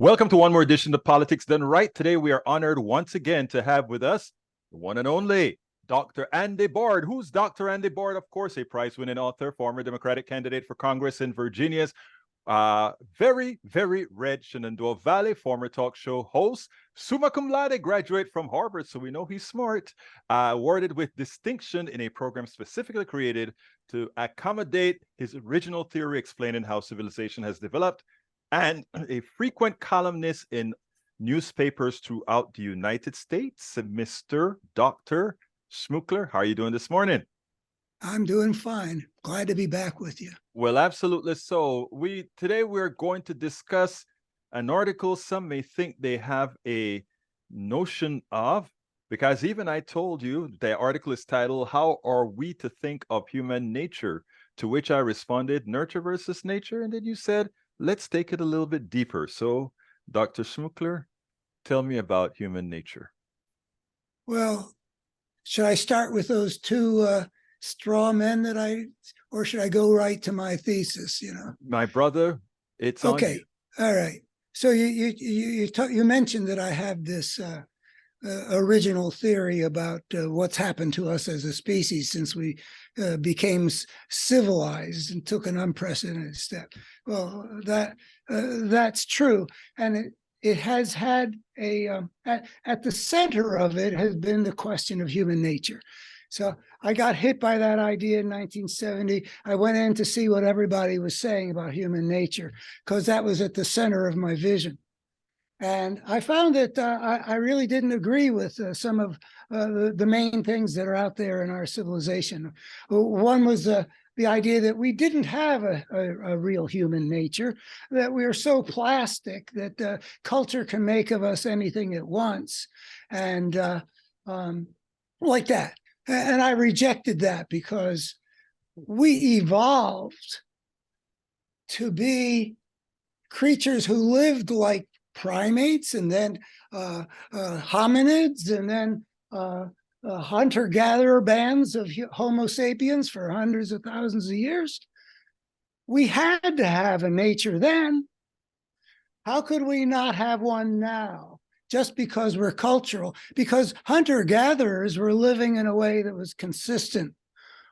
Welcome to one more edition of Politics Done Right. Today, we are honored once again to have with us the one and only Dr. Andy Bard. Who's Dr. Andy Bard? Of course, a prize-winning author, former Democratic candidate for Congress in Virginia's very, very red Shenandoah Valley, former talk show host, summa cum laude graduate from Harvard, so we know he's smart, awarded with distinction in a program specifically created to accommodate his original theory explaining how civilization has developed, and a frequent columnist in newspapers throughout the United States, Mr. Dr. Schmookler. How are you doing this morning? I'm doing fine. Glad to be back with you. Well, absolutely. So today we're going to discuss an article some may think they have a notion of, because even I told you the article is titled, "How Are We to Think of Human Nature?" To which I responded, nurture versus nature. And then you said, let's take it a little bit deeper. So, Dr. Schmookler, tell me about human nature. Well, should I start with those two straw men or should I go right to my thesis? My brother, it's okay. On you. All right. So you mentioned that I have this original theory about what's happened to us as a species since we became civilized and took an unprecedented step. Well, that's true, and it has had at the center of it has been the question of human nature. So I got hit by that idea in 1970. I went in to see what everybody was saying about human nature because that was at the center of my vision. And I found that I really didn't agree with some of the main things that are out there in our civilization. One was the idea that we didn't have a real human nature, that we are so plastic that culture can make of us anything it wants, and like that. And I rejected that because we evolved to be creatures who lived like primates, and then hominids, and then hunter-gatherer bands of Homo sapiens for hundreds of thousands of years. We had to have a nature then. How could we not have one now? Just because we're cultural, because hunter-gatherers were living in a way that was consistent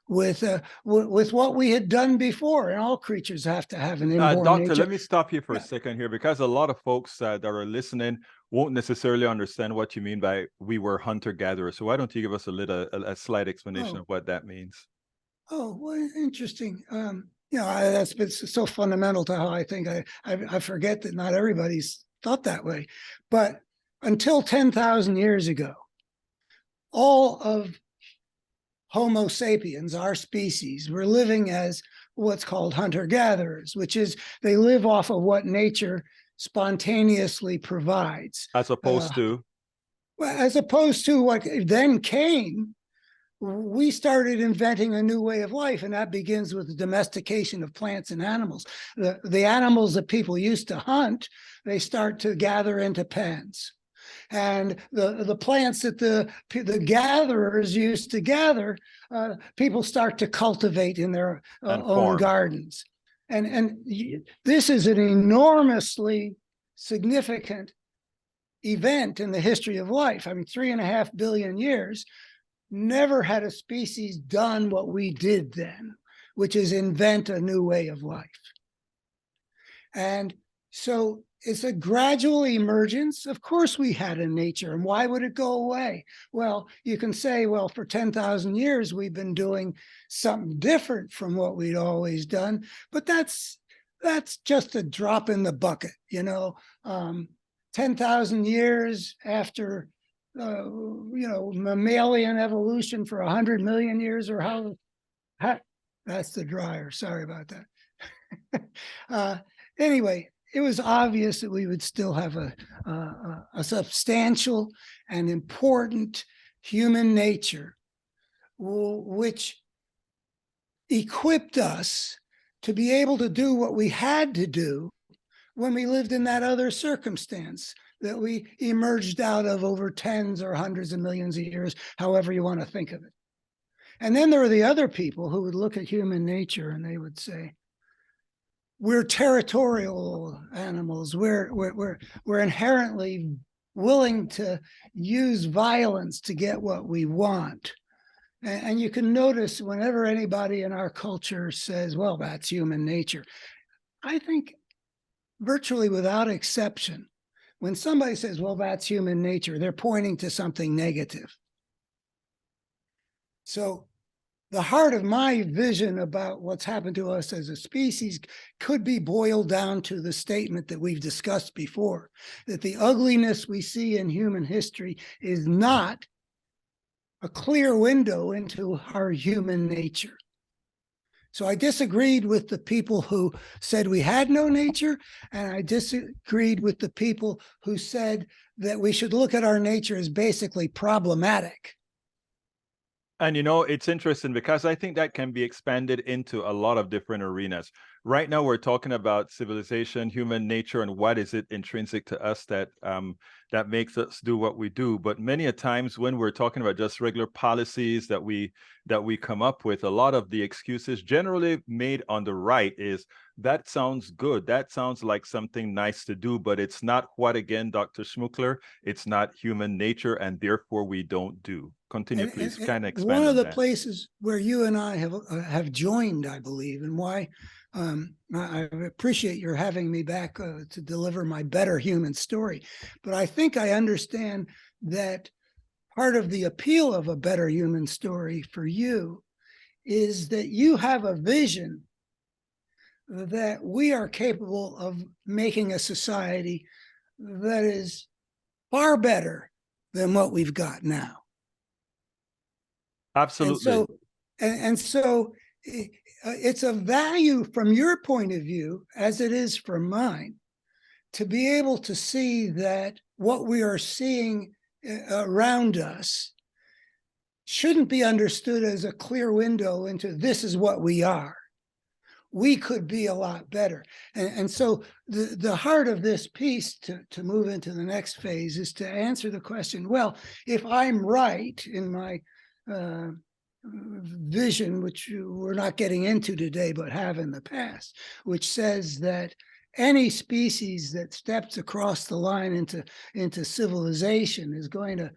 with what we had done before, and all creatures have to have an inborn Doctor, nature. let me stop you for a second here, because a lot of folks that are listening won't necessarily understand what you mean by we were hunter-gatherers. So why don't you give us a slight explanation of what that means? Oh, well, interesting. That's been so fundamental to how I think. I forget that not everybody's thought that way. But until 10,000 years ago, all of Homo sapiens, our species, were living as what's called hunter-gatherers, which is they live off of what nature spontaneously provides. As opposed to? Well, as opposed to what then came, we started inventing a new way of life, and that begins with the domestication of plants and animals. The animals that people used to hunt, they start to gather into pens. And the plants that the gatherers used to gather, people start to cultivate in their own gardens. And this is an enormously significant event in the history of life. I mean, 3.5 billion years, never had a species done what we did then, which is invent a new way of life. And so it's a gradual emergence. Of course, we had a nature, and why would it go away? Well, you can say, well, for 10,000 years, we've been doing something different from what we'd always done, but that's just a drop in the bucket, 10,000 years after, mammalian evolution for 100 million years, or how that's the dryer. Sorry about that. Anyway, it was obvious that we would still have a substantial and important human nature, which equipped us to be able to do what we had to do when we lived in that other circumstance that we emerged out of over tens or hundreds of millions of years, however you want to think of it. And then there were the other people who would look at human nature and they would say, we're territorial animals. We're inherently willing to use violence to get what we want. And you can notice whenever anybody in our culture says, well, that's human nature, I think virtually without exception, when somebody says, well, that's human nature, they're pointing to something negative. So the heart of my vision about what's happened to us as a species could be boiled down to the statement that we've discussed before, that the ugliness we see in human history is not a clear window into our human nature. So I disagreed with the people who said we had no nature, and I disagreed with the people who said that we should look at our nature as basically problematic. And you know, it's interesting because I think that can be expanded into a lot of different arenas. Right now, we're talking about civilization, human nature, and what is it intrinsic to us that that makes us do what we do. But many a times when we're talking about just regular policies that we come up with, a lot of the excuses generally made on the right is that sounds good. That sounds like something nice to do, but it's not what, again, Dr. Schmookler, it's not human nature, and therefore we don't do. Continue, please. Kind of expand one of on the that. places where you and I have joined, I believe, and why I appreciate your having me back to deliver my better human story. But I think I understand that part of the appeal of a better human story for you is that you have a vision that we are capable of making a society that is far better than what we've got now. Absolutely. And so it's a value from your point of view, as it is from mine, to be able to see that what we are seeing around us shouldn't be understood as a clear window into this is what we are. We could be a lot better. And so the heart of this piece, to move into the next phase, is to answer the question, well, if I'm right in my vision, which we're not getting into today, but have in the past, which says that any species that steps across the line into civilization is going to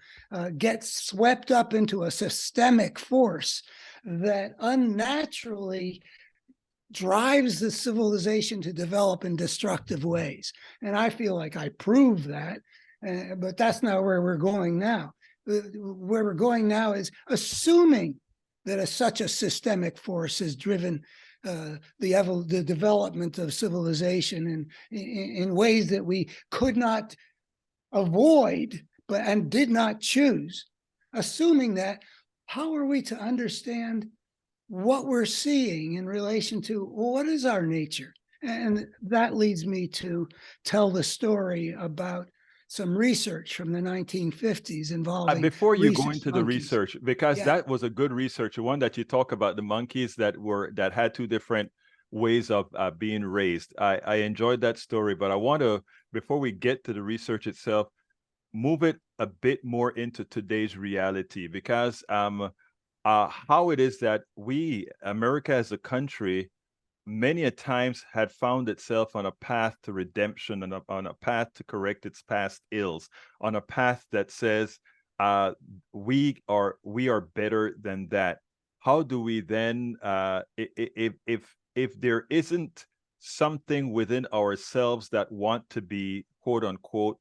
get swept up into a systemic force that unnaturally drives the civilization to develop in destructive ways. And I feel like I proved that, but that's not where we're going now. Where we're going now is assuming that such a systemic force has driven the development of civilization in ways that we could not avoid and did not choose. Assuming that, how are we to understand what we're seeing in relation to what is our nature? And that leads me to tell the story about some research from the 1950s involving before you go into the monkeys. research, because that was a good research, the one that you talk about, the monkeys that had two different ways of being raised. I enjoyed that story, but I want to, before we get to the research itself, move it a bit more into today's reality, because how it is that America as a country, many a times had found itself on a path to redemption and on a path to correct its past ills, on a path that says we are better than that. How do we then, if there isn't something within ourselves that want to be quote unquote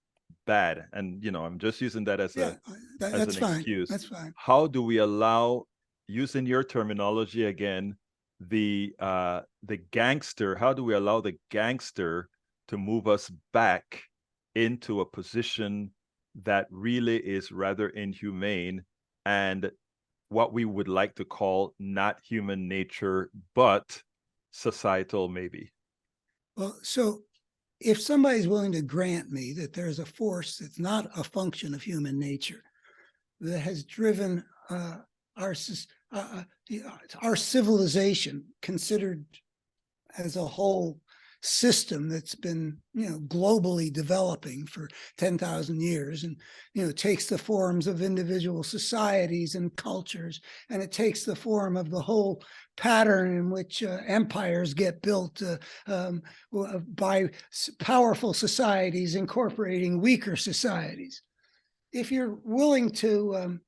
bad, and you know, I'm just using that as an excuse. That's fine. How do we allow, using your terminology again, the gangster, how do we allow the gangster to move us back into a position that really is rather inhumane and what we would like to call not human nature, but societal maybe? Well, so if somebody's willing to grant me that there's a force that's not a function of human nature that has driven our civilization, considered as a whole, system that's been, globally developing for 10,000 years, and, takes the forms of individual societies and cultures, and it takes the form of the whole pattern in which empires get built by powerful societies incorporating weaker societies. If you're willing to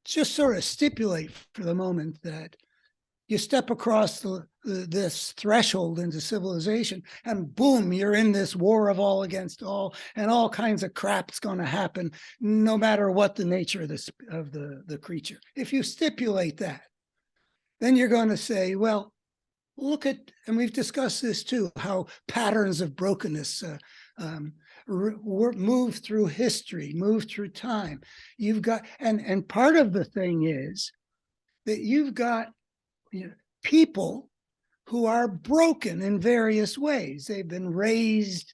just sort of stipulate for the moment that you step across this threshold into civilization, and boom, you're in this war of all against all, and all kinds of crap's going to happen, no matter what the nature of the creature. If you stipulate that, then you're going to say, well, look at, and we've discussed this too, how patterns of brokenness move through history, move through time. You've got, and part of the thing is that you've got people who are broken in various ways. They've been raised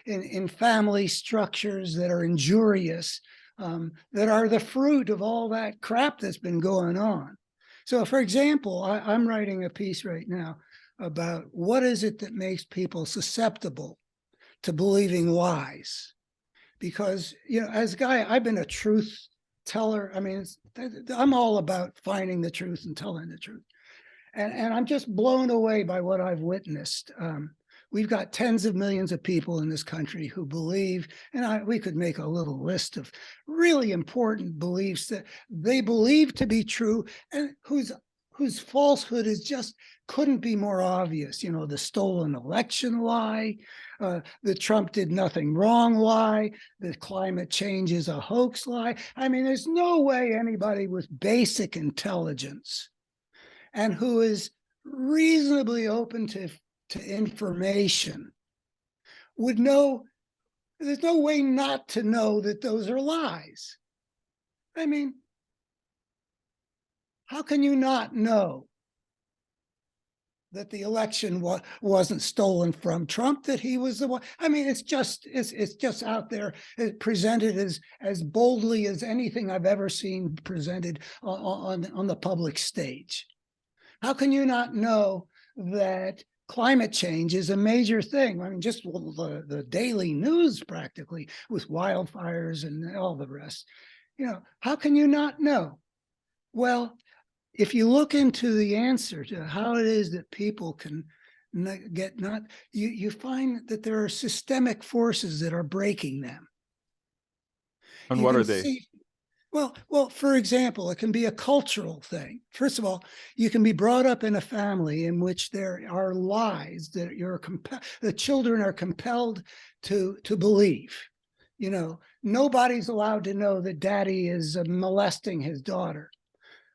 in family structures that are injurious, that are the fruit of all that crap that's been going on. So, for example, I'm writing a piece right now about what is it that makes people susceptible to believing lies. Because, as a guy, I've been a truth teller. I mean, I'm all about finding the truth and telling the truth. And I'm just blown away by what I've witnessed. We've got tens of millions of people in this country who believe, and we could make a little list of really important beliefs that they believe to be true, and whose falsehood is just couldn't be more obvious. The stolen election lie, the Trump did nothing wrong lie, the climate change is a hoax lie. I mean, there's no way anybody with basic intelligence and who is reasonably open to information would know. There's no way not to know that those are lies. I mean, how can you not know that the election wasn't stolen from Trump, that he was the one? I mean, it's just out there, presented as boldly as anything I've ever seen presented on the public stage. How can you not know that climate change is a major thing? I mean, just the daily news practically with wildfires and all the rest. How can you not know? Well, if you look into the answer to how it is that people can you find that there are systemic forces that are breaking them. And You what can are they? see, well, for example, it can be a cultural thing. First of all, you can be brought up in a family in which there are lies that the children are compelled to believe. Nobody's allowed to know that daddy is molesting his daughter,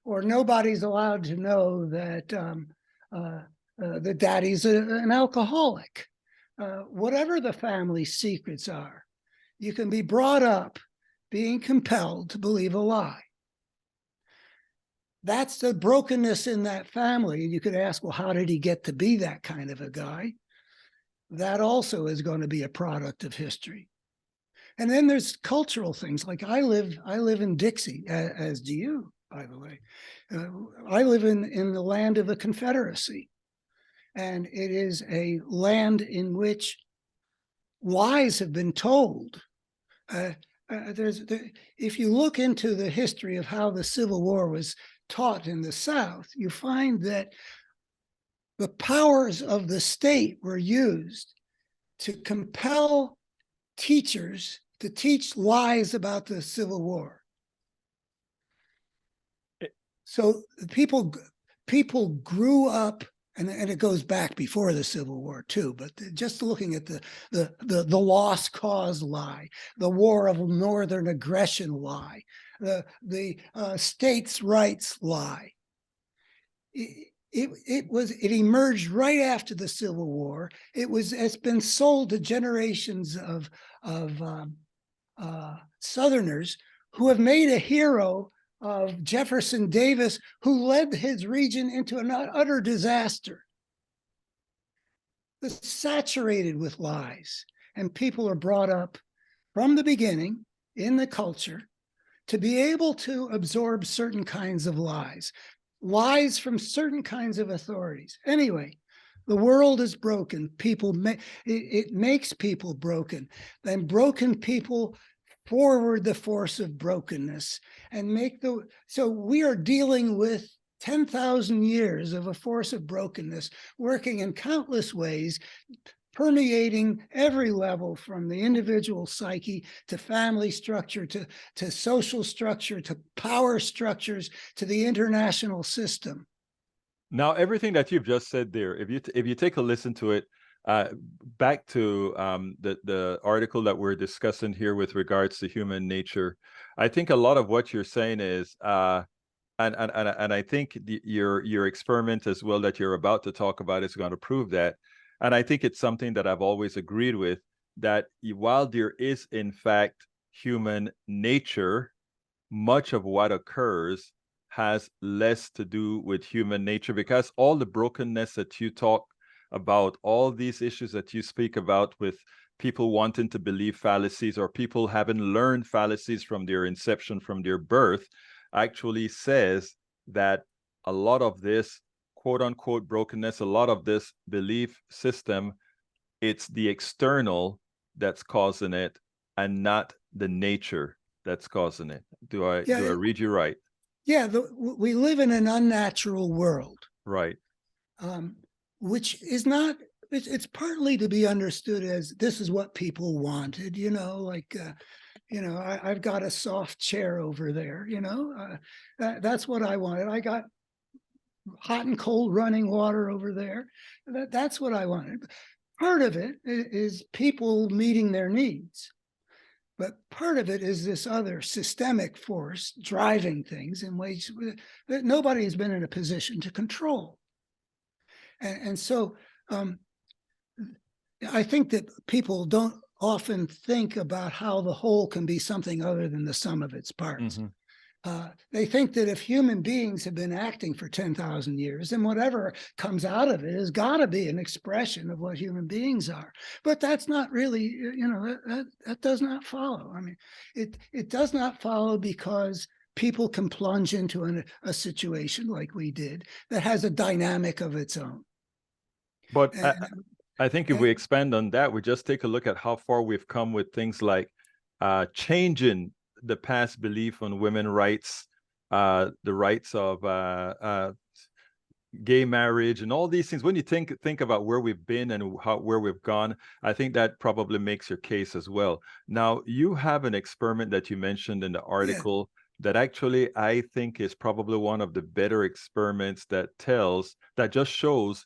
or nobody's allowed to know that the daddy's an alcoholic. Whatever the family secrets are, you can be brought up being compelled to believe a lie. That's the brokenness in that family. And you could ask, well, how did he get to be that kind of a guy? That also is going to be a product of history. And then there's cultural things. Like I live in Dixie, as do you, by the way. I live in the land of the Confederacy. And it is a land in which lies have been told. If you look into the history of how the Civil War was taught in the South, you find that the powers of the state were used to compel teachers to teach lies about the Civil War. So people grew up, and it goes back before the Civil War too, but just looking at the lost cause lie, the war of northern aggression lie, the states' rights lie. It emerged right after the Civil War. It's been sold to generations of Southerners who have made a hero of Jefferson Davis, who led his region into an utter disaster. It's saturated with lies, and people are brought up from the beginning in the culture to be able to absorb certain kinds of lies from certain kinds of authorities. Anyway, The world is broken. It makes people broken. Then broken people forward the force of brokenness and so we are dealing with 10,000 years of a force of brokenness working in countless ways, permeating every level from the individual psyche to family structure, to social structure, to power structures, to the international system. Now, everything that you've just said there, if you take a listen to it, back to the article that we're discussing here with regards to human nature, I think a lot of what you're saying is, and I think your experiment as well that you're about to talk about is going to prove that. And I think it's something that I've always agreed with, that while there is in fact human nature, much of what occurs has less to do with human nature, because all the brokenness that you talk about, all these issues that you speak about with people wanting to believe fallacies or people having learned fallacies from their inception, from their birth, actually says that a lot of this quote unquote brokenness, a lot of this belief system, it's the external that's causing it and not the nature that's causing it. Do I read you right? Yeah, we live in an unnatural world. Right. Which is not, it's partly to be understood as this is what people wanted, like, I've got a soft chair over there, that's what I wanted. I got hot and cold running water over there. That's what I wanted. Part of it is people meeting their needs. But part of it is this other systemic force driving things in ways that nobody has been in a position to control. And so I think that people don't often think about how the whole can be something other than the sum of its parts. Mm-hmm. They think that if human beings have been acting for 10,000 years, then whatever comes out of it has got to be an expression of what human beings are. But that's not really, that does not follow. I mean, it does not follow because people can plunge into a situation like we did that has a dynamic of its own. But I think if we expand on that, we just take a look at how far we've come with things like changing the past belief on women's rights, the rights of gay marriage, and all these things. When you think about where we've been and where we've gone, I think that probably makes your case as well. Now, you have an experiment that you mentioned in the article that actually I think is probably one of the better experiments that just shows,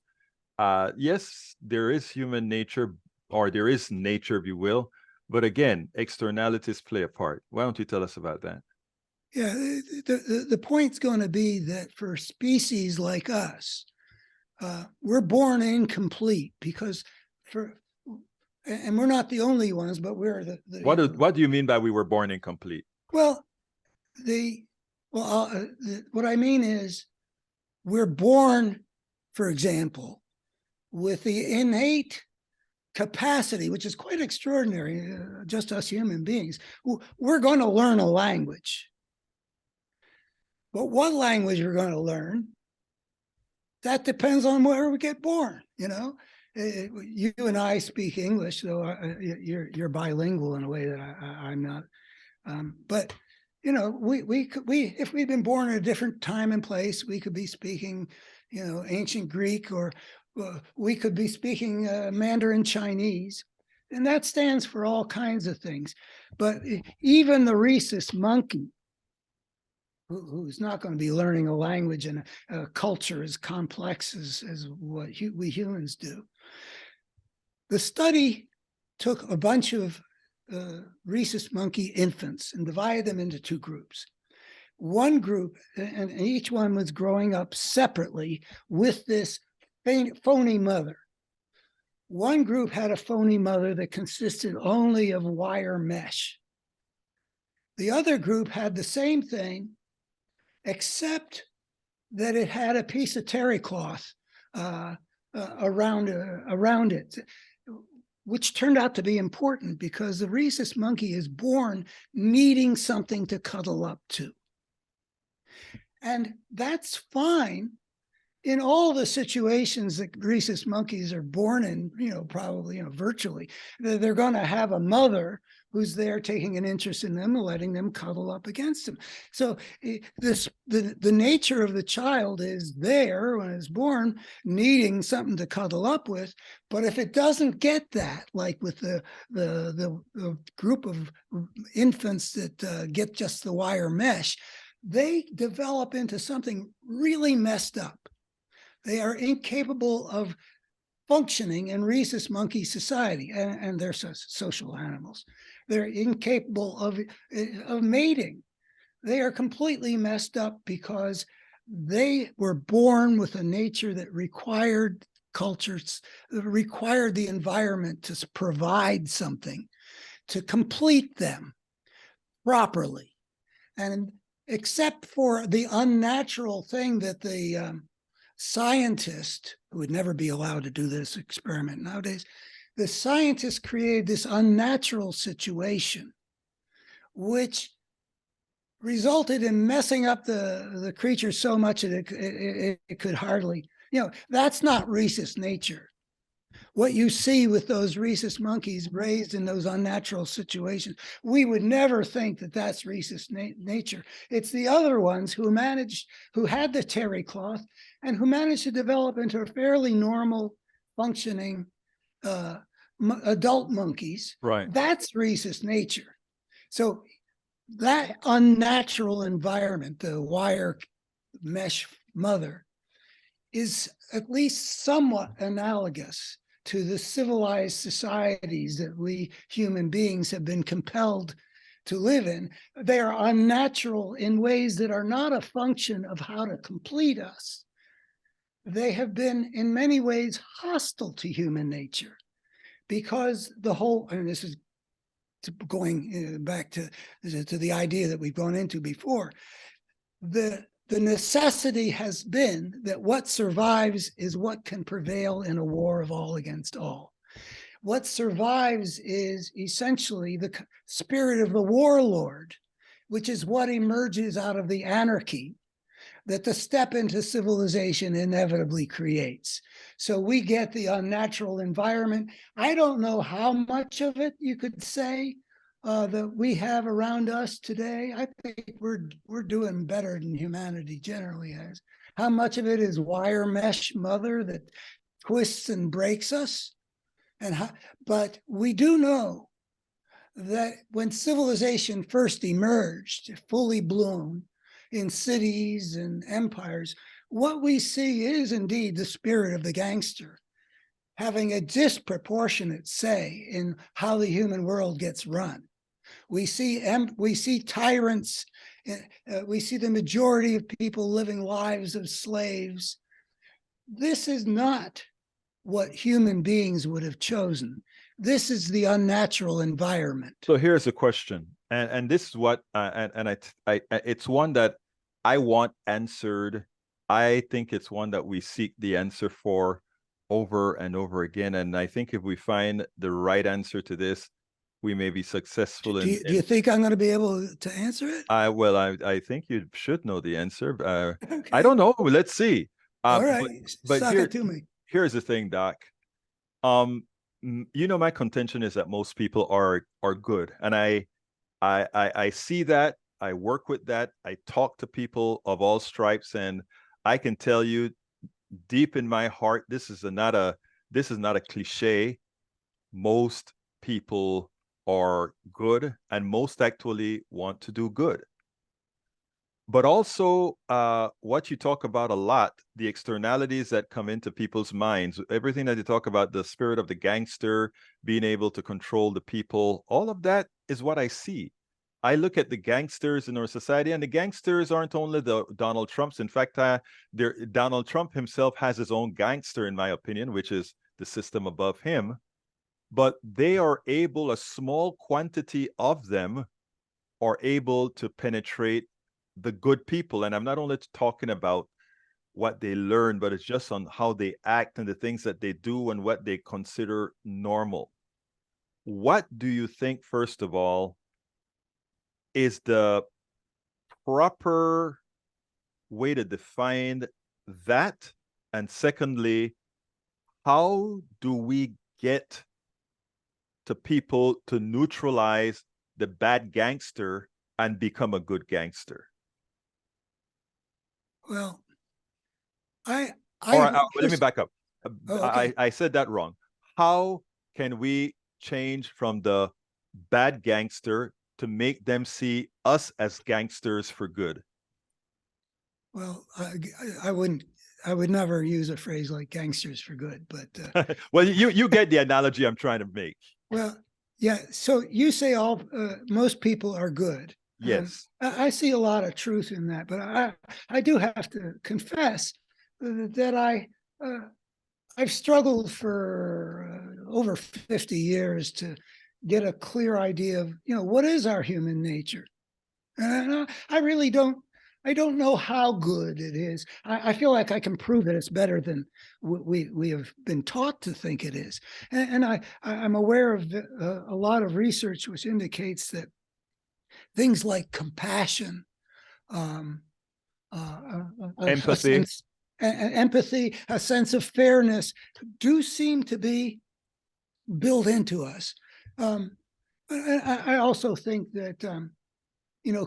yes, there is human nature, or there is nature, if you will. But again, externalities play a part. Why don't you tell us about that? Yeah, the point's going to be that for species like us, we're born incomplete because and we're not the only ones, but we're what do you mean by we were born incomplete? Well, what I mean is we're born, for example, with the innate capacity, which is quite extraordinary, just us human beings. We're going to learn a language. But what language we're going to learn, that depends on where we get born, You and I speak English, though you're bilingual in a way that I'm not. But we if we'd been born at a different time and place, we could be speaking, ancient Greek, or we could be speaking Mandarin Chinese, and that stands for all kinds of things. But even the rhesus monkey, who's not going to be learning a language and a culture as complex as what we humans do. The study took a bunch of rhesus monkey infants and divided them into two groups. One group, and each one was growing up separately with this phony mother. One group had a phony mother that consisted only of wire mesh. The other group had the same thing, except that it had a piece of terry cloth around it, which turned out to be important because the rhesus monkey is born needing something to cuddle up to. And that's fine in all the situations that rhesus monkeys are born in, probably, virtually, they're going to have a mother who's there taking an interest in them and letting them cuddle up against them. So the nature of the child is there when it's born, needing something to cuddle up with. But if it doesn't get that, like with the group of infants that get just the wire mesh, they develop into something really messed up. They are incapable of functioning in rhesus monkey society, and they're social animals. They're incapable of mating. They are completely messed up because they were born with a nature that required cultures, required the environment to provide something to complete them properly. And except for the unnatural thing that the scientist, who would never be allowed to do this experiment nowadays, the scientist created this unnatural situation, which resulted in messing up the creature so much that it could hardly, that's not rhesus nature. What you see with those rhesus monkeys raised in those unnatural situations, we would never think that that's rhesus nature. It's the other ones who had the terry cloth and who managed to develop into a fairly normal functioning adult monkeys. Right. That's rhesus nature. So that unnatural environment, the wire mesh mother, is at least somewhat analogous to the civilized societies that we human beings have been compelled to live in. They are unnatural in ways that are not a function of how to complete us. They have been in many ways hostile to human nature, because the whole, and this is going back to the idea that we've gone into before, the necessity has been that what survives is what can prevail in a war of all against all. What survives is essentially the spirit of the warlord, which is what emerges out of the anarchy that the step into civilization inevitably creates. So we get the unnatural environment. I don't know how much of it you could say that we have around us today. I think we're doing better than humanity generally has. How much of it is wire mesh mother that twists and breaks us? But we do know that when civilization first emerged, fully bloomed in cities and empires, what we see is indeed the spirit of the gangster having a disproportionate say in how the human world gets run. We see tyrants. We see the majority of people living lives of slaves. This is not what human beings would have chosen. This is the unnatural environment. So here's a question, and this is what, I it's one that I want answered. I think it's one that we seek the answer for over and over again, and I think if we find the right answer to this, we may be successful. Do you think I'm going to be able to answer it? I think you should know the answer. Okay. I don't know. Let's see. All right, but suck it to me. Here's the thing, Doc. My contention is that most people are good, and I see that. I work with that. I talk to people of all stripes, and I can tell you, deep in my heart, this is not a cliche. Most people are good, and most actually want to do good. But also, what you talk about a lot, the externalities that come into people's minds, everything that you talk about, the spirit of the gangster, being able to control the people, all of that is what I see. I look at the gangsters in our society, and the gangsters aren't only the Donald Trumps. In fact, Donald Trump himself has his own gangster, in my opinion, which is the system above him. But they are able, a small quantity of them are able to penetrate the good people. And I'm not only talking about what they learn, but it's just on how they act and the things that they do and what they consider normal. What do you think, first of all, is the proper way to define that And secondly, how do we get to people to neutralize the bad gangster and become a good gangster? Well, I Or I let me back up. oh, okay. I said that wrong. How can we change from the bad gangster to make them see us as gangsters for good? Well, I wouldn't. I would never use a phrase like "gangsters for good," but Well, you get the analogy I'm trying to make. well, yeah. So you say all most people are good, and Yes. I see a lot of truth in that. But I do have to confess that I've struggled for over 50 years to get a clear idea of what is our human nature. And I really don't. I don't know how good it is. I feel like I can prove that it's better than we have been taught to think it is. And I'm aware of a lot of research which indicates that things like compassion, um, a Empathy. sense, empathy, a sense of fairness, do seem to be built into us. I also think that you know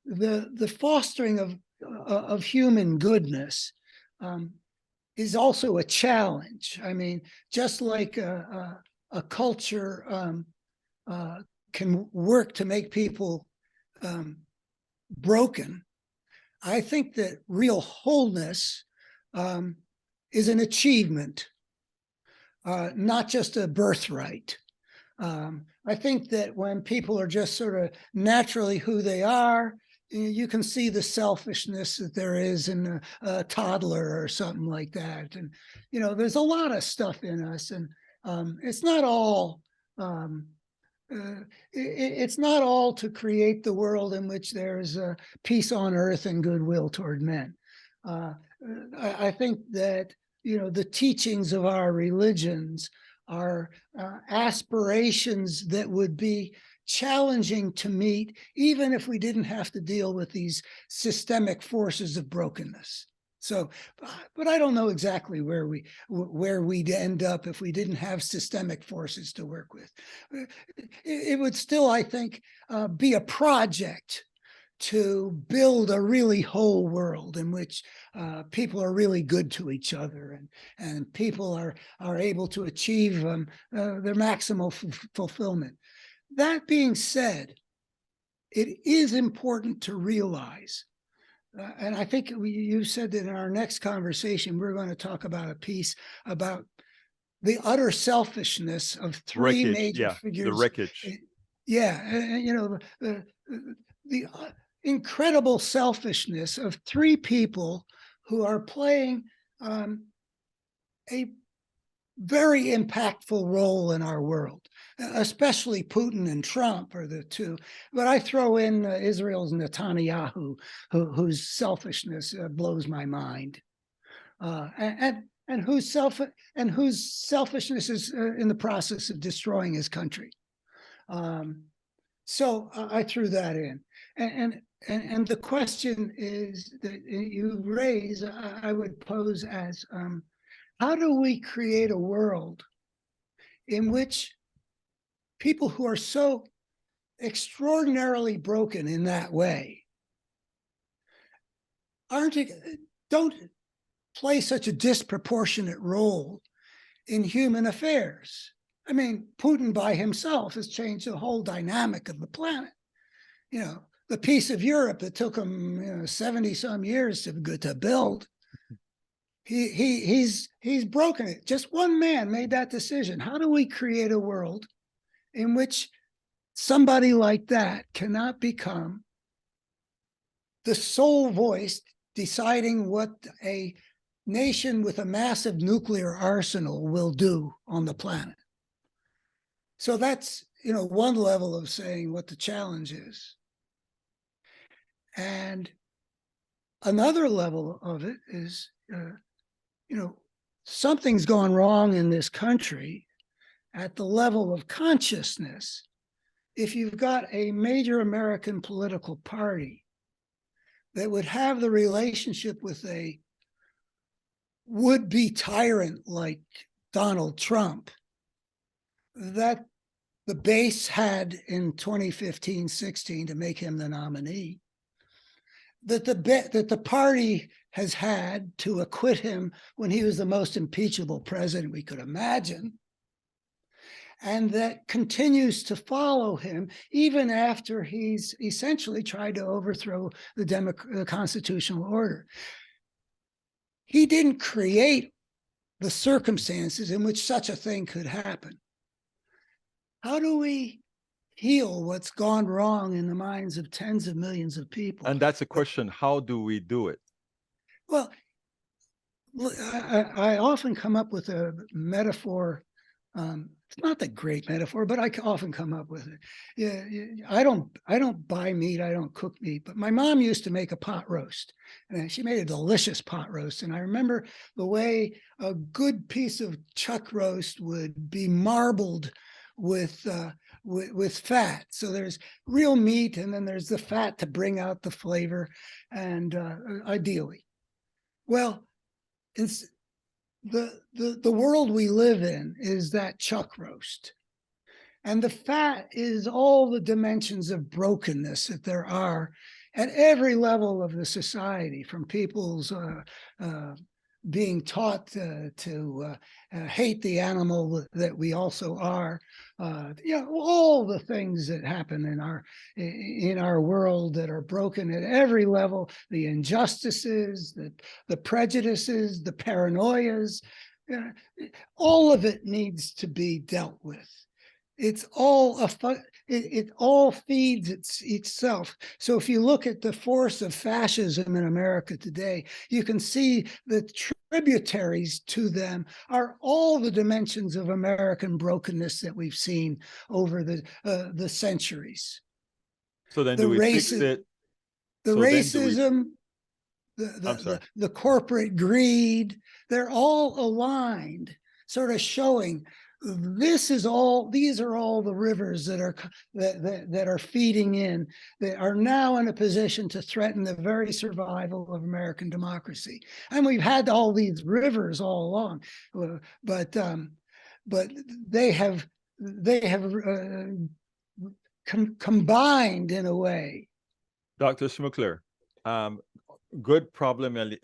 the fostering of human goodness is also a challenge. I mean, just like a culture can work to make people broken, I think that real wholeness is an achievement, not just a birthright. I think that when people are just sort of naturally who they are, you can see the selfishness that there is in a toddler or something like that. And, there's a lot of stuff in us, and it's not all. It's not all to create the world in which there's peace on earth and goodwill toward men. Uh, I think that the teachings of our religions are aspirations that would be challenging to meet, even if we didn't have to deal with these systemic forces of brokenness. So, but I don't know exactly where we'd end up if we didn't have systemic forces to work with. It would still, I think, be a project to build a really whole world in which people are really good to each other, and people are able to achieve their maximal fulfillment. That being said, it is important to realize, and I think you said that in our next conversation, we're going to talk about a piece about the utter selfishness of three Wreckage. major Yeah. The figures. wreckage. Yeah, the incredible selfishness of three people who are playing a very impactful role in our world, especially Putin and Trump are the two. But I throw in Israel's Netanyahu, whose selfishness blows my mind, and whose selfishness is in the process of destroying his country. So I threw that in, and the question is that you raise, I would pose as, how do we create a world in which people who are so extraordinarily broken in that way don't play such a disproportionate role in human affairs? I mean, Putin by himself has changed the whole dynamic of the planet. The piece of Europe that took him 70 some years to build, he's broken it. Just one man made that decision. How do we create a world in which somebody like that cannot become the sole voice deciding what a nation with a massive nuclear arsenal will do on the planet? So that's, one level of saying what the challenge is. And another level of it is, something's gone wrong in this country at the level of consciousness. If you've got a major American political party that would have the relationship with a would-be tyrant like Donald Trump that the base had in 2015-16 to make him the nominee, that the party has had to acquit him when he was the most impeachable president we could imagine, and that continues to follow him even after he's essentially tried to overthrow the constitutional order. He didn't create the circumstances in which such a thing could happen. How do we heal what's gone wrong in the minds of tens of millions of people? And that's a question, how do we do it? Well, I often come up with a metaphor. It's not the great metaphor, but I often come up with it. Yeah, I don't buy meat. I don't cook meat. But my mom used to make a pot roast, and she made a delicious pot roast. And I remember the way a good piece of chuck roast would be marbled with fat. So there's real meat, and then there's the fat to bring out the flavor, and ideally, well, it's the world we live in is that chuck roast. And the fat is all the dimensions of brokenness that there are at every level of the society, from people's being taught to hate the animal that we also are, all the things that happen in our world that are broken at every level, the injustices, the prejudices, the paranoias, all of it needs to be dealt with. It's all it all feeds itself. So if you look at the force of fascism in America today, you can see the tributaries to them are all the dimensions of American brokenness that we've seen over the centuries. So then do we fix it? The racism, the corporate greed, they're all aligned, sort of showing these are all the rivers that are feeding in, that are now in a position to threaten the very survival of American democracy. And we've had all these rivers all along, but they have combined in a way. Dr. Schmookler, good problem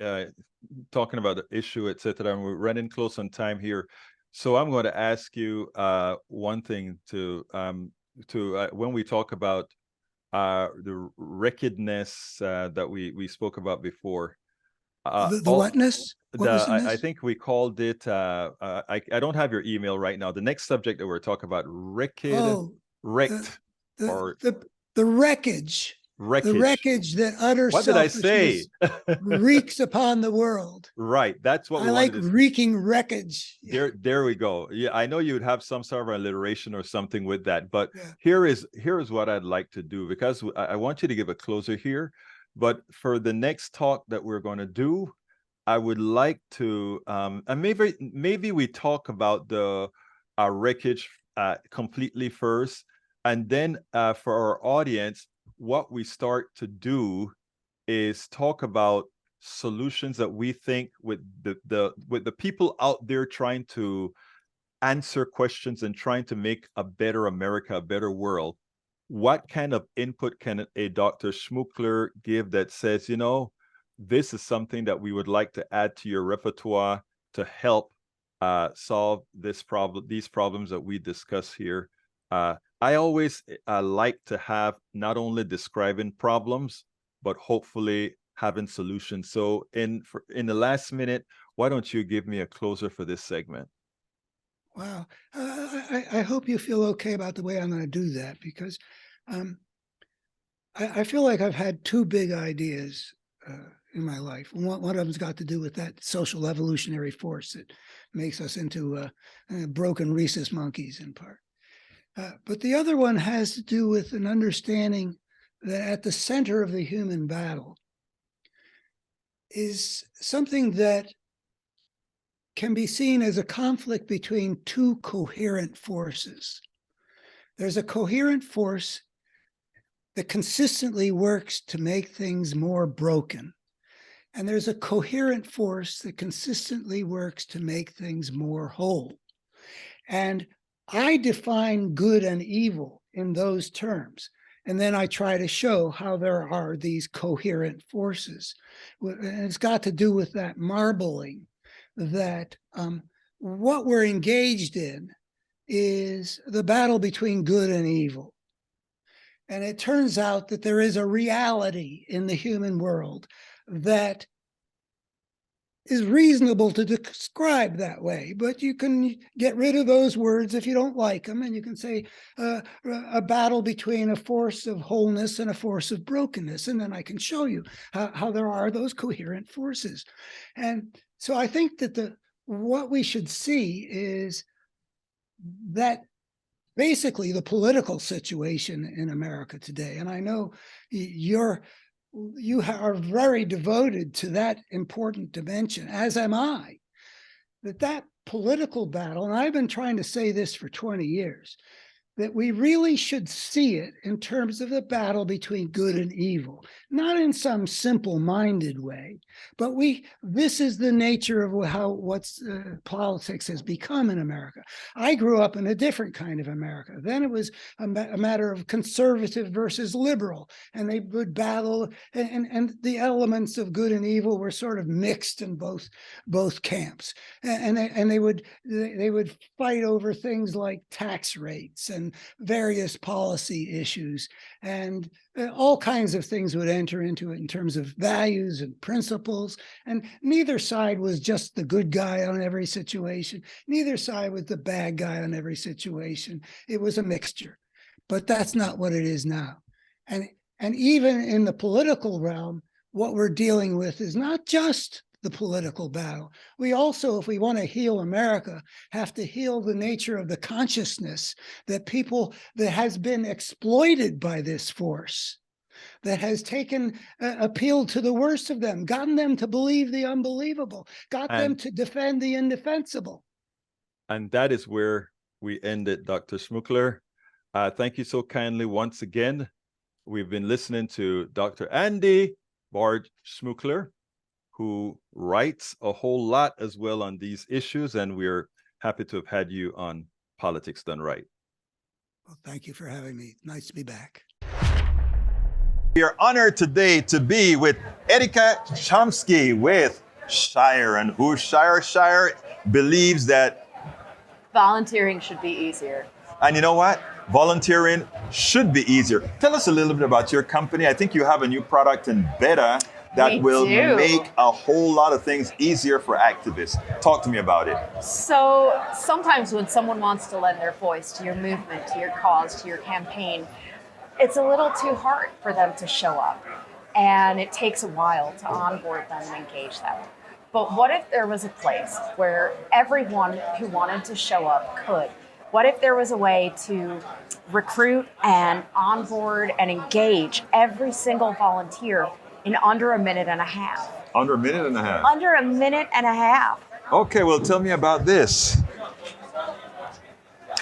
talking about the issue, etc. And we're running close on time here. So I'm going to ask you one thing to when we talk about the wickedness that we spoke about before. The whatness? I think we called it, I don't have your email right now. The next subject that we're talking about, the wreckage. Wreckage. The wreckage that utter what did I say? Wreaks upon the world. Right. That's what I like wreaking wreckage. There we go. Yeah, I know you would have some sort of alliteration or something with that, but here is what I'd like to do, because I want you to give a closer here. But for the next talk that we're going to do, I would like to and maybe we talk about the wreckage completely first, and then for our audience, what we start to do is talk about solutions that we think with the people out there trying to answer questions and trying to make a better America, a better world. What kind of input can a Dr. Schmookler give that says, this is something that we would like to add to your repertoire to help solve these problems that we discuss here. I always like to have not only describing problems, but hopefully having solutions. So in the last minute, why don't you give me a closer for this segment? Wow. I hope you feel okay about the way I'm going to do that, because I feel like I've had two big ideas in my life. One of them's got to do with that social evolutionary force that makes us into broken rhesus monkeys in part. But the other one has to do with an understanding that at the center of the human battle is something that can be seen as a conflict between two coherent forces. There's a coherent force that consistently works to make things more broken. and there's a coherent force that consistently works to make things more whole. And I define good and evil in those terms. And then I try to show how there are these coherent forces. And it's got to do with that marbling that what we're engaged in is the battle between good and evil. And it turns out that there is a reality in the human world that is reasonable to describe that way, but you can get rid of those words if you don't like them, and you can say a battle between a force of wholeness and a force of brokenness, and then I can show you how there are those coherent forces. And so I think that what we should see is that basically the political situation in America today, and I know you are very devoted to that important dimension, as am I, that political battle, and I've been trying to say this for 20 years, that we really should see it in terms of the battle between good and evil, not in some simple-minded way, but this is the nature of how politics has become in America. I grew up in a different kind of America. Then it was a matter of conservative versus liberal, and they would battle, and the elements of good and evil were sort of mixed in both camps, and they would fight over things like tax rates and various policy issues, and all kinds of things would enter into it in terms of values and principles. And neither side was just the good guy on every situation. Neither side was the bad guy on every situation. It was a mixture, but that's not what it is now. And even in the political realm, what we're dealing with is not just the political battle. We also, if we want to heal America, have to heal the nature of the consciousness that has been exploited by this force, that has appealed to the worst of them, gotten them to believe the unbelievable, got them to defend the indefensible. And that is where we end it, Dr. Schmookler. Thank you so kindly once again. We've been listening to Dr. Andy Bard Schmookler, who writes a whole lot as well on these issues, and we're happy to have had you on Politics Done Right. Well, thank you for having me. Nice to be back. We are honored today to be with Erika Chomsky with Shire. And who's Shire? Shire believes that volunteering should be easier. And you know what? Volunteering should be easier. Tell us a little bit about your company. I think you have a new product in beta that will make a whole lot of things easier for activists. Talk to me about it. So sometimes when someone wants to lend their voice to your movement, to your cause, to your campaign, it's a little too hard for them to show up. And it takes a while to onboard them and engage them. But what if there was a place where everyone who wanted to show up could? What if there was a way to recruit and onboard and engage every single volunteer in under a minute and a half? Under a minute and a half? Under a minute and a half. Okay, well, tell me about this.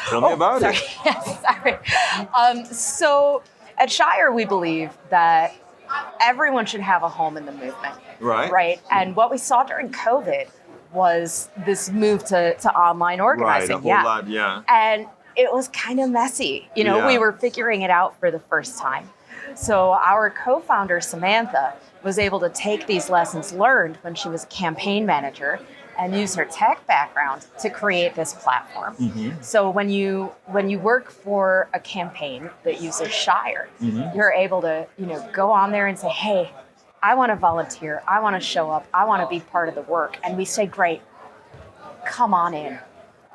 Tell me about it. Yes, sorry. So at Shire, we believe that everyone should have a home in the movement. Right. Right. And what we saw during COVID was this move to online organizing. Right, a whole lot, yeah. And it was kind of messy. We were figuring it out for the first time. So our co-founder, Samantha, was able to take these lessons learned when she was a campaign manager and use her tech background to create this platform. Mm-hmm. So when you work for a campaign that uses Shire, mm-hmm. you're able to go on there and say, hey, I want to volunteer, I want to show up, I want to be part of the work. And we say, great, come on in.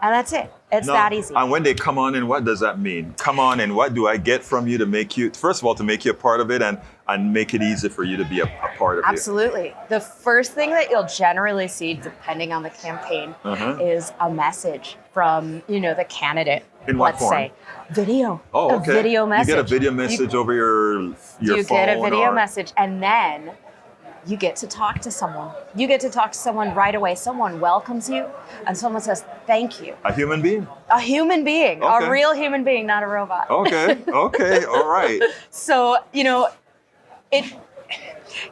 And that's it. It's that easy. And when they come on in, what does that mean? Come on in, what do I get from you to make you, first of all, to make you a part of it and make it easy for you to be a part of it? Absolutely. The first thing that you'll generally see, depending on the campaign, is a message from, the candidate. In what Let's form? say video. Oh, okay. A video message. You get a video message over your phone. You get a video message, and then you get to talk to someone. You get to talk to someone right away. Someone welcomes you, and someone says, thank you. A human being? A human being. Okay. A real human being, not a robot. Okay, all right. So,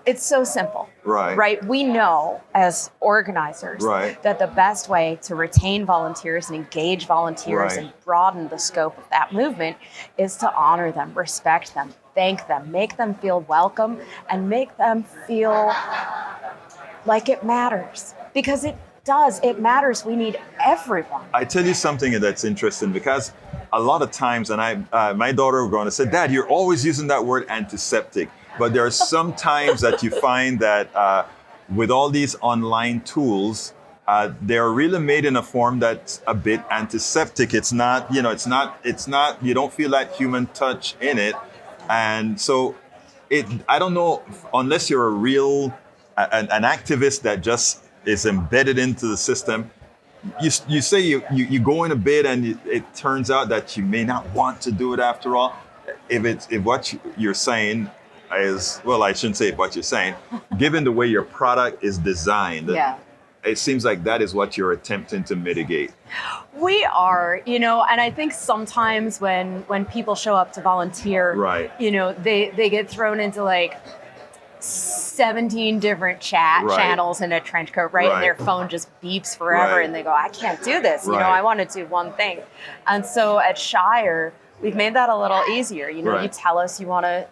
It's so simple. Right. We know as organizers that the best way to retain volunteers and engage volunteers and broaden the scope of that movement is to honor them, respect them, thank them, make them feel welcome, and make them feel like it matters. Because it does. It matters. We need everyone. I tell you something that's interesting, because a lot of times, and my daughter will go on and say, Dad, you're always using that word antiseptic. But there are some times that you find that with all these online tools, they're really made in a form that's a bit antiseptic. It's not, you don't feel that human touch in it. And so I don't know, unless you're a real, an activist that just is embedded into the system, you say you go in a bit and it turns out that you may not want to do it after all. If what you're saying is, well, I shouldn't say what you're saying, given the way your product is designed, it seems like that is what you're attempting to mitigate. We are, and I think sometimes when people show up to volunteer, they get thrown into like 17 different channels in a trench coat, and their phone just beeps forever, and they go, I can't do this. I want to do one thing. And so at Shire, we've made that a little easier. You tell us you want to,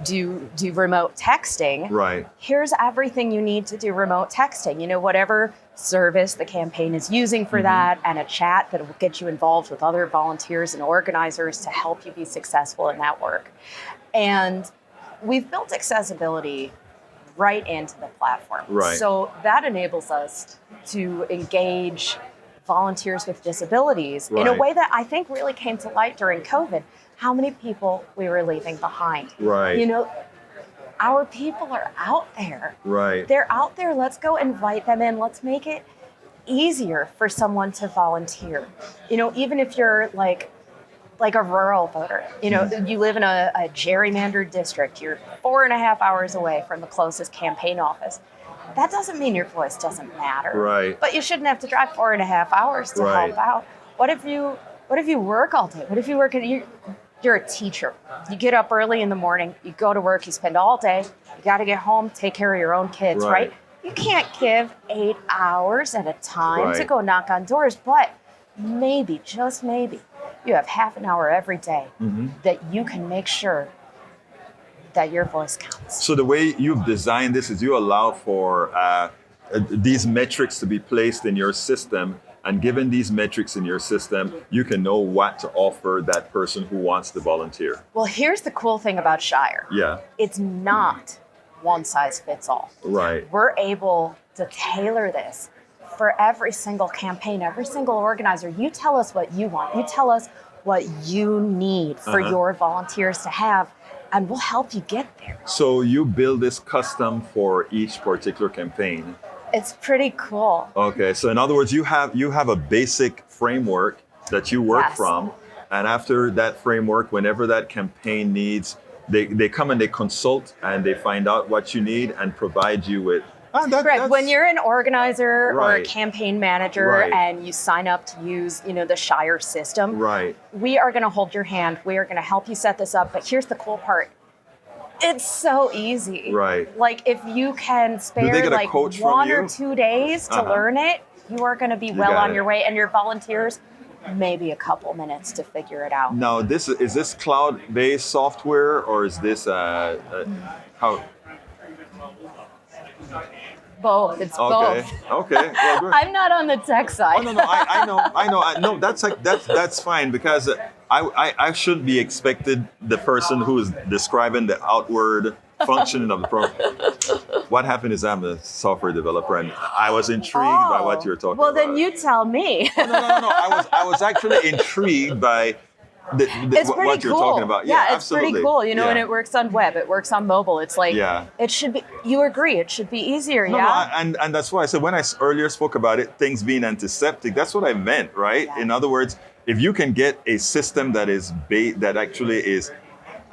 do remote texting. Here's everything you need to do remote texting. Whatever service the campaign is using for that, and a chat that will get you involved with other volunteers and organizers to help you be successful in that work. And we've built accessibility right into the platform. So that enables us to engage volunteers with disabilities in a way that I think really came to light during COVID. How many people we were leaving behind. Our people are out there. They're out there. Let's go invite them in. Let's make it easier for someone to volunteer. Even if you're like a rural voter, you live in a gerrymandered district, you're 4.5 hours away from the closest campaign office. That doesn't mean your voice doesn't matter. But you shouldn't have to drive 4.5 hours to help out. What if you work all day? What if you work you're a teacher. You get up early in the morning, you go to work, you spend all day, you got to get home, take care of your own kids, right? You can't give 8 hours at a time to go knock on doors, but maybe, just maybe, you have half an hour every day that you can make sure that your voice counts. So the way you've designed this is you allow for these metrics to be placed in your system, and given these metrics in your system, you can know what to offer that person who wants to volunteer. Well, here's the cool thing about Shire. It's not one size fits all. We're able to tailor this for every single campaign, every single organizer. You tell us what you want. You tell us what you need for your volunteers to have, and we'll help you get there. So you build this custom for each particular campaign. It's pretty cool. Okay, so in other words, you have a basic framework that you work from, and after that framework, whenever that campaign needs, they come and they consult and they find out what you need and provide you with. Correct. When you're an organizer or a campaign manager and you sign up to use, the Shire system, we are going to hold your hand. We are going to help you set this up. But here's the cool part. It's so easy. Like if you can spare like 1 or 2 days to learn it, you are going to be well on your way. And your volunteers, maybe a couple minutes to figure it out. Now, is this cloud-based software, or is this how? Both. It's both. Okay. Well, I'm not on the tech side. Oh, no. I know. No, that's fine, because I shouldn't be expected the person who is describing the outward functioning of the program. What happened is I'm a software developer, and I was intrigued by what you were talking about. Well, then you tell me. No. I was actually intrigued by what you're talking about. Yeah, it's absolutely. pretty cool. And it works on web, it works on mobile. It's like, it should be, you agree, it should be easier, and that's why I said when I earlier spoke about it, things being antiseptic, that's what I meant, right? In other words, if you can get a system that is that actually is,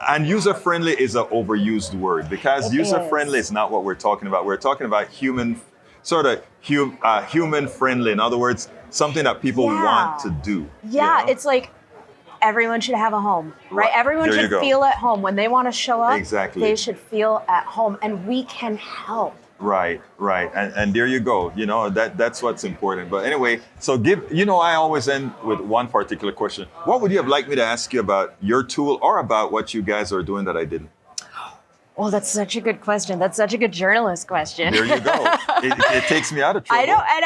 and user-friendly is an overused word, because user-friendly is not what we're talking about. We're talking about human friendly. In other words, something that people want to do. It's like, everyone should have a home, right? Everyone There you should go. feel at home. When they want to show up, Exactly. they should feel at home, and we can help. Right. And there you go. That's what's important. But anyway, so I always end with one particular question. What would you have liked me to ask you about your tool or about what you guys are doing that I didn't? Well, that's such a good question. That's such a good journalist question. There you go. It takes me out of trouble. I know, and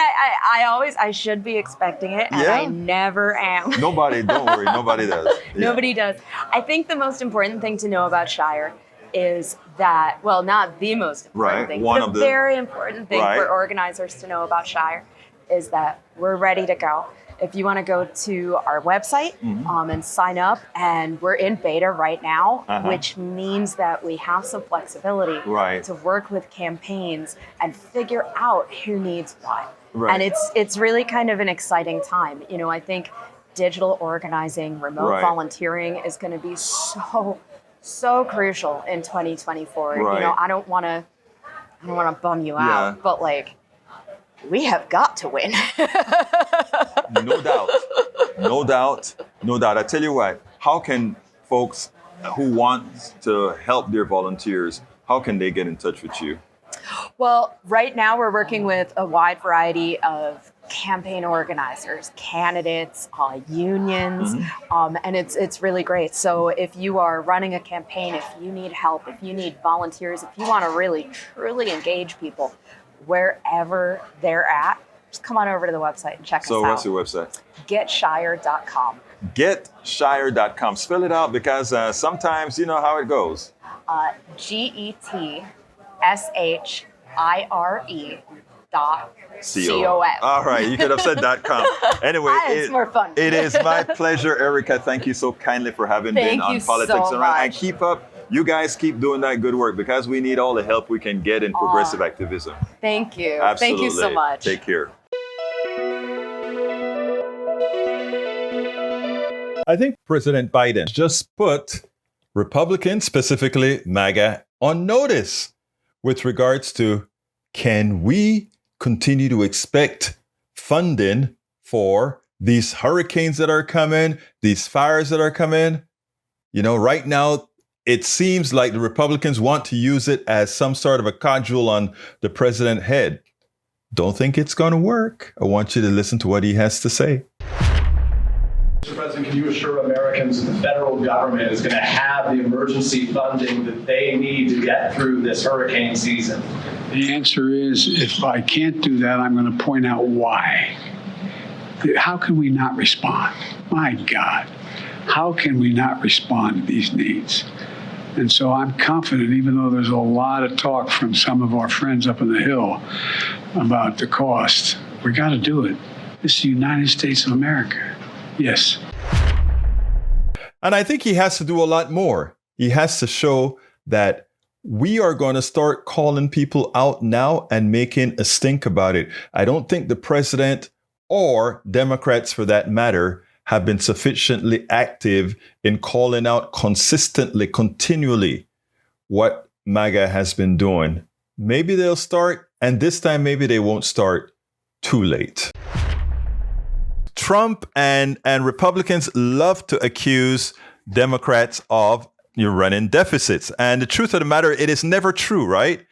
I should be expecting it, and I never am. Don't worry, nobody does. Yeah. Nobody does. I think the most important thing to know about Shire is that, well, not the most important thing, but a very important thing for organizers to know about Shire is that we're ready to go. If you want to go to our website and sign up, and we're in beta right now, which means that we have some flexibility to work with campaigns and figure out who needs what. And it's really kind of an exciting time. I think digital organizing, remote volunteering is going to be so crucial in 2024. I don't want to bum you out, but we have got to win. No doubt. I tell you what, how can folks who want to help their volunteers, how can they get in touch with you? Well, right now we're working with a wide variety of campaign organizers, candidates, unions, and it's really great. So if you are running a campaign, if you need help, if you need volunteers, if you want to really, truly engage people wherever they're at, just come on over to the website and check us out. So what's your website? Getshire.com. Getshire.com. Spell it out, because sometimes you know how it goes. GETSHIRE.com. All right, you could have said .com. Anyway, it's more fun. It is my pleasure, Erica. Thank you so kindly for having been on Politics so Around. And you guys keep doing that good work, because we need all the help we can get in progressive activism. Thank you. Absolutely. Thank you so much. Take care. I think President Biden just put Republicans, specifically MAGA, on notice with regards to, can we continue to expect funding for these hurricanes that are coming, these fires that are coming? Right now, it seems like the Republicans want to use it as some sort of a cudgel on the president's head. Don't think it's going to work. I want you to listen to what he has to say. Mr. President, can you assure Americans that the federal government is going to have the emergency funding that they need to get through this hurricane season? The answer is, if I can't do that, I'm going to point out why. How can we not respond? My God, how can we not respond to these needs? And so I'm confident, even though there's a lot of talk from some of our friends up on the Hill about the cost, we got to do it. This is the United States of America. Yes. And I think he has to do a lot more. He has to show that we are going to start calling people out now and making a stink about it. I don't think the president, or Democrats for that matter, have been sufficiently active in calling out consistently, continually, what MAGA has been doing. Maybe they'll start, and this time maybe they won't start too late. Trump and Republicans love to accuse Democrats of running deficits. And the truth of the matter, it is never true, right?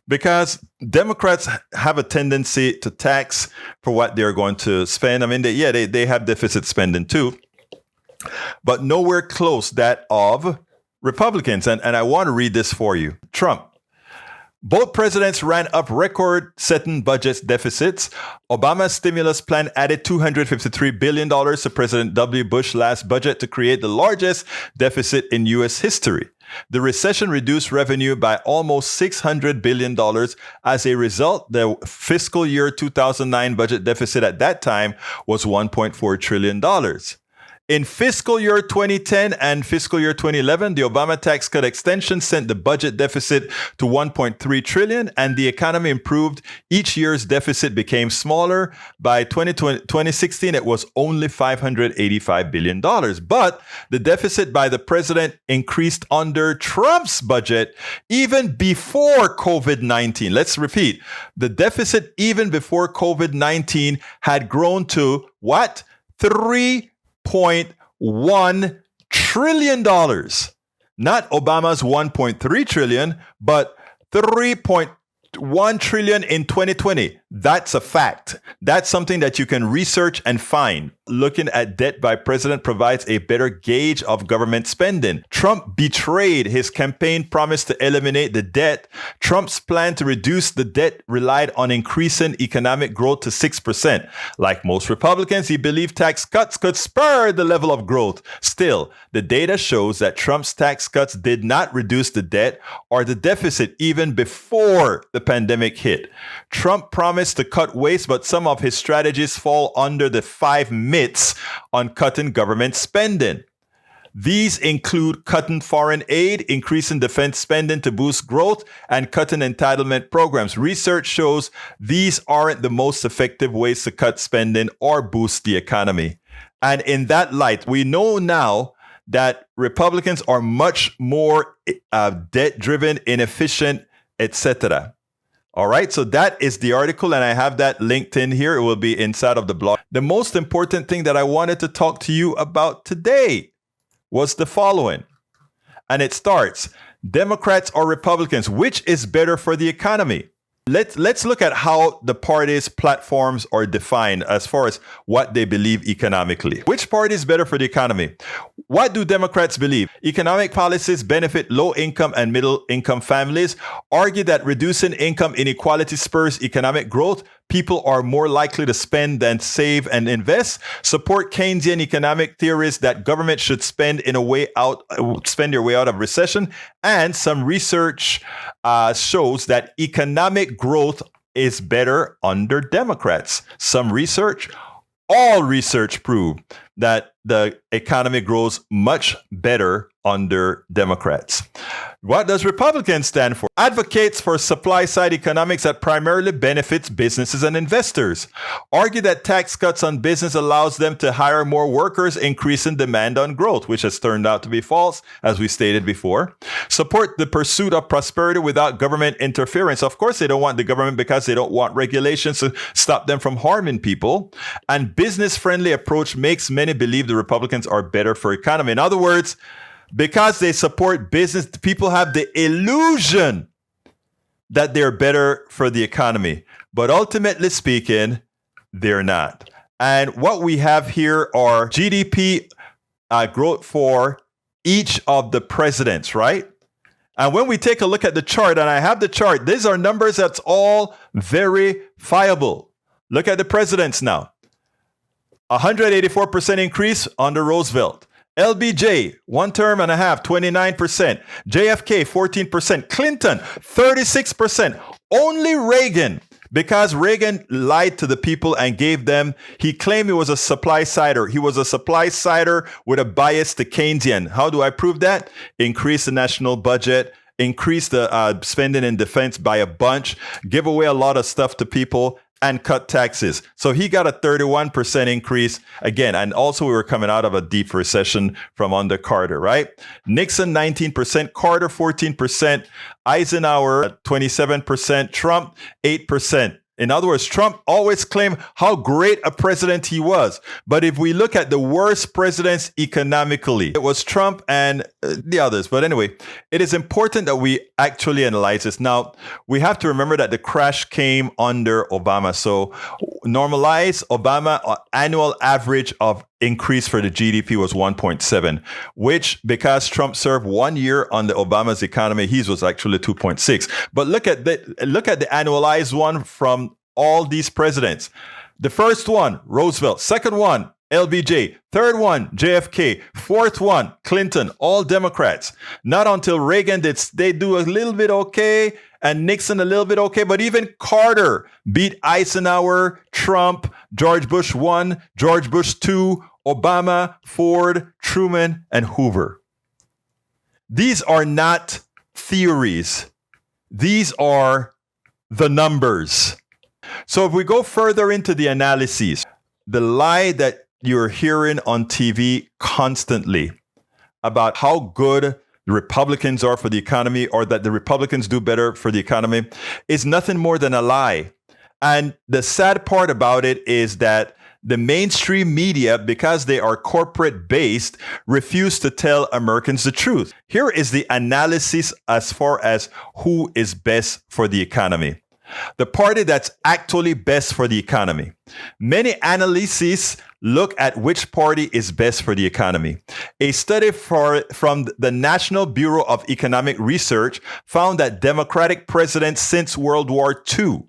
Because Democrats have a tendency to tax for what they're going to spend. I mean, they have deficit spending too, but nowhere close that of Republicans. And I want to read this for you. Trump. Both presidents ran up record-setting budget deficits. Obama's stimulus plan added $253 billion to President W. Bush's last budget to create the largest deficit in U.S. history. The recession reduced revenue by almost $600 billion. As a result, the fiscal year 2009 budget deficit at that time was $1.4 trillion. In fiscal year 2010 and fiscal year 2011, the Obama tax cut extension sent the budget deficit to $1.3 trillion, and the economy improved. Each year's deficit became smaller. By 2016, it was only $585 billion. But the deficit by the president increased under Trump's budget even before COVID-19. Let's repeat. The deficit even before COVID-19 had grown to what? $3.1 $1 trillion. Not Obama's 1.3 trillion, but 3.1 trillion in 2020. That's a fact. That's something that you can research and find. Looking at debt by president provides a better gauge of government spending. Trump betrayed his campaign promise to eliminate the debt. Trump's plan to reduce the debt relied on increasing economic growth to 6%. Like most Republicans, he believed tax cuts could spur the level of growth. Still, the data shows that Trump's tax cuts did not reduce the debt or the deficit even before the pandemic hit. Trump promised to cut waste, but some of his strategies fall under the 5 myths on cutting government spending. These include cutting foreign aid, increasing defense spending to boost growth, and cutting entitlement programs. Research shows these aren't the most effective ways to cut spending or boost the economy. And in that light, we know now that Republicans are much more debt-driven, inefficient, etc. All right, so that is the article, and I have that linked in here. It will be inside of the blog. The most important thing that I wanted to talk to you about today was the following. And it starts, Democrats or Republicans, which is better for the economy? Let's look at how the parties' platforms are defined as far as what they believe economically. Which party is better for the economy? What do Democrats believe? Economic policies benefit low-income and middle-income families. Argue that reducing income inequality spurs economic growth. People are more likely to spend than save and invest. Support Keynesian economic theories that government should spend their way out of recession. And some research shows that economic growth is better under Democrats. Some research, all research prove that the economy grows much better under Democrats. What does Republicans stand for? Advocates for supply-side economics that primarily benefits businesses and investors. Argue that tax cuts on business allows them to hire more workers, increasing demand on growth, which has turned out to be false, as we stated before. Support the pursuit of prosperity without government interference. Of course, they don't want the government because they don't want regulations to stop them from harming people. And business-friendly approach makes many believe the Republicans are better for economy. In other words, because they support business, people have the illusion that they're better for the economy. But ultimately speaking, they're not. And what we have here are GDP growth for each of the presidents, right? And when we take a look at the chart, and I have the chart, these are numbers that's all verifiable. Look at the presidents now. 184% increase under Roosevelt. LBJ, 1 term and a half, 29%. JFK, 14%. Clinton, 36%. Only Reagan, because Reagan lied to the people and gave them, he claimed he was a supply sider. He was a supply sider with a bias to Keynesian. How do I prove that? Increase the national budget, increase the spending in defense by a bunch, give away a lot of stuff to people, and cut taxes. So he got a 31% increase again. And also we were coming out of a deep recession from under Carter, right? Nixon, 19%, Carter, 14%, Eisenhower, 27%, Trump, 8%. In other words, Trump always claimed how great a president he was. But if we look at the worst presidents economically, it was Trump and the others. But anyway, it is important that we actually analyze this. Now, we have to remember that the crash came under Obama. So normalized Obama annual average of increase for the GDP was 1.7, which because Trump served 1 year on the Obama's economy, his was actually 2.6. But look at the annualized one from all these presidents. The first one, Roosevelt. Second one, LBJ. Third one, JFK. Fourth one, Clinton. All Democrats. Not until Reagan did they do a little bit okay, and Nixon a little bit okay, but even Carter beat Eisenhower, Trump, George Bush 1, George Bush 2, Obama, Ford, Truman, and Hoover. These are not theories. These are the numbers. So if we go further into the analyses, the lie that you're hearing on TV constantly about how good the Republicans are for the economy or that the Republicans do better for the economy is nothing more than a lie. And the sad part about it is that The mainstream media, because they are corporate based, refuse to tell Americans the truth. Here is the analysis as far as who is best for the economy. The party that's actually best for the economy. Many analyses look at which party is best for the economy. A study from the National Bureau of Economic Research found that Democratic presidents since World War II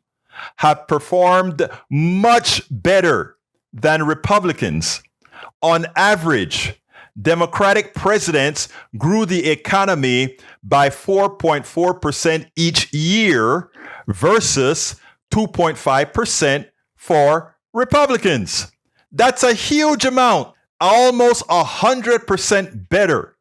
have performed much better than Republicans. On average, Democratic presidents grew the economy by 4.4% each year versus 2.5% for Republicans. That's a huge amount, almost 100% better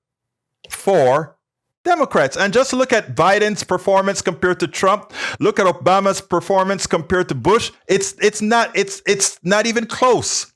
for Democrats. And just look at Biden's performance compared to Trump. Look at Obama's performance compared to Bush. It's not even close.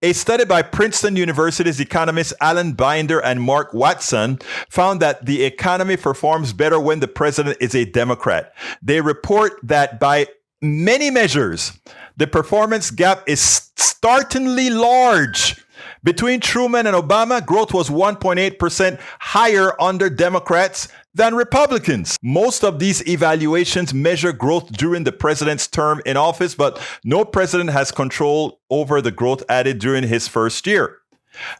A study by Princeton University's economists Alan Binder and Mark Watson found that the economy performs better when the president is a Democrat. They report that by many measures, the performance gap is startlingly large. Between Truman and Obama, growth was 1.8% higher under Democrats than Republicans. Most of these evaluations measure growth during the president's term in office, but no president has control over the growth added during his first year.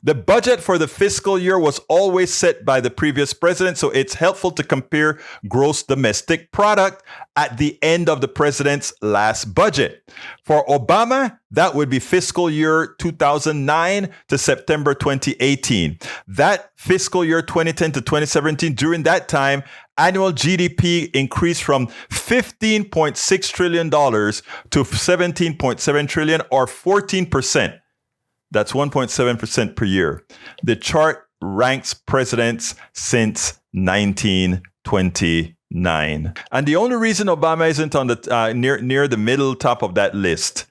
The budget for the fiscal year was always set by the previous president, so it's helpful to compare gross domestic product at the end of the president's last budget. For Obama, that would be fiscal year 2009 to September 2018. That fiscal year 2010 to 2017, during that time, annual GDP increased from $15.6 trillion to $17.7 trillion, or 14%. That's 1.7% per year. The chart ranks presidents since 1929. And the only reason Obama isn't on the near the middle top of that list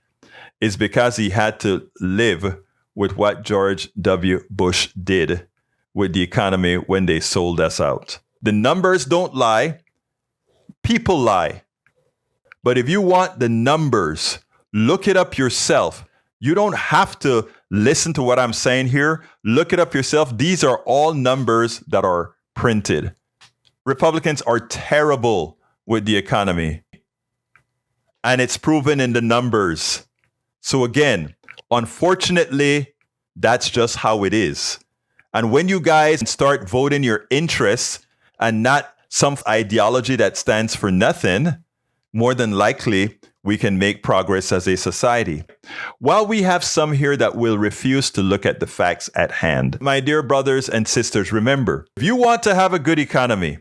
is because he had to live with what George W. Bush did with the economy when they sold us out. The numbers don't lie. People lie. But if you want the numbers, look it up yourself. You don't have to listen to what I'm saying here. Look it up yourself. These are all numbers that are printed. Republicans are terrible with the economy. And it's proven in the numbers. So again, unfortunately, that's just how it is. And when you guys start voting your interests and not some ideology that stands for nothing, more than likely, we can make progress as a society. While we have some here that will refuse to look at the facts at hand, my dear brothers and sisters, remember, if you want to have a good economy,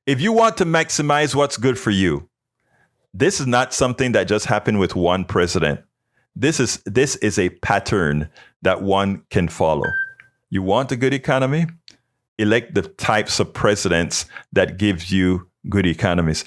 if you want to maximize what's good for you, this is not something that just happened with one president. This is a pattern that one can follow. You want a good economy? Elect the types of presidents that gives you good economies.